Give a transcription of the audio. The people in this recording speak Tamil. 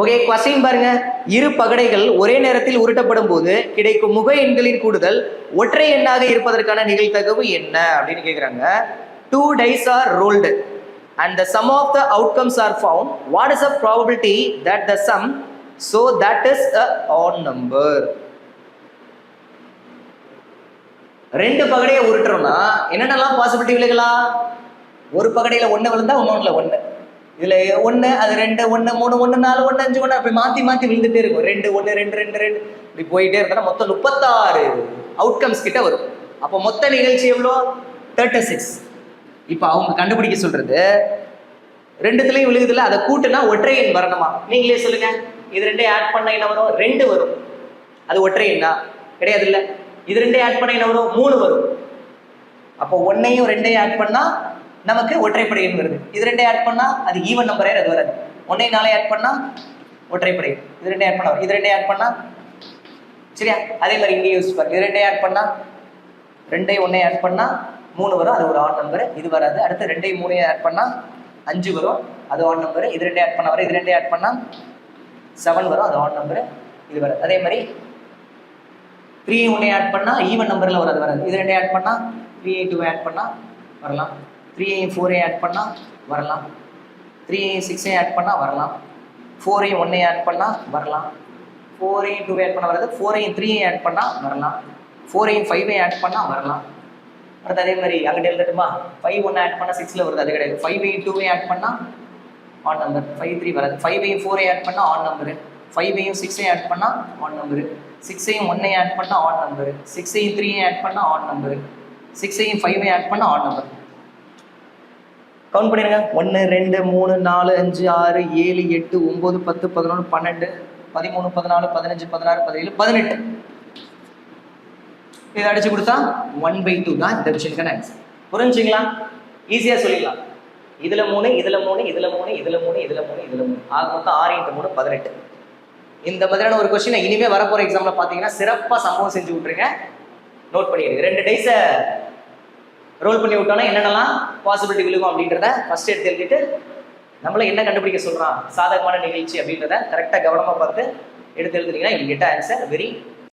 ஓகே, கொஸ்டின் பாருங்க. இரு பகடைகள் ஒரே நேரத்தில் உருட்டப்படும் போது கிடைக்கும் முக எண்களின் கூடுதல் ஒற்றை எண்ணாக இருப்பதற்கான நிகழ்தகவு என்ன அப்படின்னு கேட்குறாங்க. 2 dice are rolled and the sum of the outcomes are found. What is the probability that the sum so that is a odd number? ரெண்டு பகடையை உருட்டுறோம்னா என்னென்னலாம் பாசிபிலிட்டி விழுகலாம்? ஒரு பகடையில ஒன்று விழுந்தா இன்னொன்றுல ஒன்று, இதுல ஒன்று, அது 2, 1, 3, 1, 4, 1, 5, 1 அப்படி மாத்தி மாத்தி விழுந்துட்டே இருக்கும். 2, 1, 2, 2, 2 இப்படி போயிட்டே இருந்தா மொத்தம் 36 அவுட்கம்ஸ் கிட்ட வரும். அப்போ மொத்த நிகழ்ச்சி எவ்வளோ? 36. இப்போ அவங்க கண்டுபிடிக்க சொல்றது ரெண்டுத்துலையும் விழுகுதுல, அதை கூட்டுனா ஒற்றை எண் வரணுமா? நீங்களே சொல்லுங்க. இது ரெண்டையும் ஆட் பண்ண என்ன வரும்? 2 வரும். அது ஒற்றை எண்ணா? கிடையாது இல்ல. இது ரெண்டையும் ஆட் பண்ண என்ன வரும்? 3 வரும். அப்போ 1ஐயும் 2ஐயும் ஆட் பண்ணா நமக்கு ஒற்றைப்படை எண் வருது. இது ரெண்டையும் ஆட் பண்ணா அது ஈவன் நம்பரே அது வராது. 1ஐயும் 4ஐயும் ஆட் பண்ணா ஒற்றைப்படை எண். இது ரெண்டையும் ஆட் பண்ணா, இது ரெண்டையும் ஆட் பண்ணா சரியா? அதே மாதிரி இங்கே யூஸ் பண்ணு. இது ரெண்டையும் ஆட் பண்ணா 2ஐயும் 1ஐயும் ஆட் பண்ணா 3 வரும், அது ஒரு ஆட் நம்பர். இது வராது. அடுத்து 2ஐயும் 3ஐயும் ஆட் பண்ணா 5 வரும், அது ஆட் நம்பர். இது ரெண்டையும் ஆட் பண்ண வரும், இது ரெண்டையும் ஆட் பண்ணா 7 வரும், அது ஆட் நம்பர். இது வராது. அதே மாதிரி 3ஐயும் 1ஐயும் ஆட் பண்ணா ஈவன் நம்பர்ல வராது. இது ரெண்டையும் ஆட் பண்ணா 3ஐயும் 2ஐயும் ஆட் பண்ணா வரலாம். 3ஐயும் 4ஐயும் ஆட் பண்ணா வரலாம். 3ஐயும் 6ஐயும் ஆட் பண்ணா வரலாம். 4ஐயும் 1ஐயும் ஆட் பண்ணா வரலாம். 4ஐயும் 2ஐயும் ஆட் பண்ண வராது. 4ஐயும் 3ஐயும் ஆட் பண்ணா வரலாம். 4ஐயும் 5ஐயும் ஆட் பண்ணா வரலாம். அடுத்து அதே மாதிரி அங்கிட்ட எழுதட்டுமா? 5 1 ஆட் பண்ணா 6ல வருது, அது கிடையாது. 5ஐயும் 2ஐயும் ஆட் பண்ணா ஆட் நம்பர். 5 3 வராது. 5ஐயும் 4ஐயும் ஆட் பண்ணா ஆட் நம்பர். 5ஐயும் 6ஐயும் ஆட் பண்ணா ஆட் நம்பர். 6ஐயும் 1ஐயும் ஆட் பண்ணா ஆட் நம்பர். 6ஐயும் 3ஐயும் ஆட் பண்ணா ஆட் நம்பர். 6ஐயும் 5ஐயும் ஆட் பண்ணா ஆட் நம்பர். கவுண்ட் பண்ணிருங்க. 1 2 3 4 5 6 7 8 9 10 11 12 13 14 15 16 17 18. இதை அடிச்சு கொடுத்தா 1/2 தான் இந்த விஷயத்துக்கான ஆன்சர். புரிஞ்சுங்களா? ஈஸியா சொல்லிடலாம். இதுல 3, இதுல 3, இதுல 3, இதுல 3, இதுல 3, இதுல 3, ஆக மொத்தம் 6 × 3 18. இந்த மாதிரியான ஒரு கொஸ்டினை இனிமே வரப்போற எக்ஸாம்ல பாத்தீங்கன்னா சிறப்பா சம்பவம் செஞ்சு விட்டுருங்க. நோட் பண்ணிடுங்க. 2 டைஸை ரோல் பண்ணி விட்டோம்னா என்னென்னலாம் பாசிபிலிட்டி விழுகும் அப்படின்றத ஃபர்ஸ்ட் எடுத்து எழுதிட்டு நம்மள என்ன கண்டுபிடிக்க சொல்றான் சாதகமான நிகழ்ச்சி அப்படின்றத கரெக்டாக கவனமாக பார்த்து எடுத்து எழுதுனீங்கன்னா யூ கெட் ஆன்சர் வெரி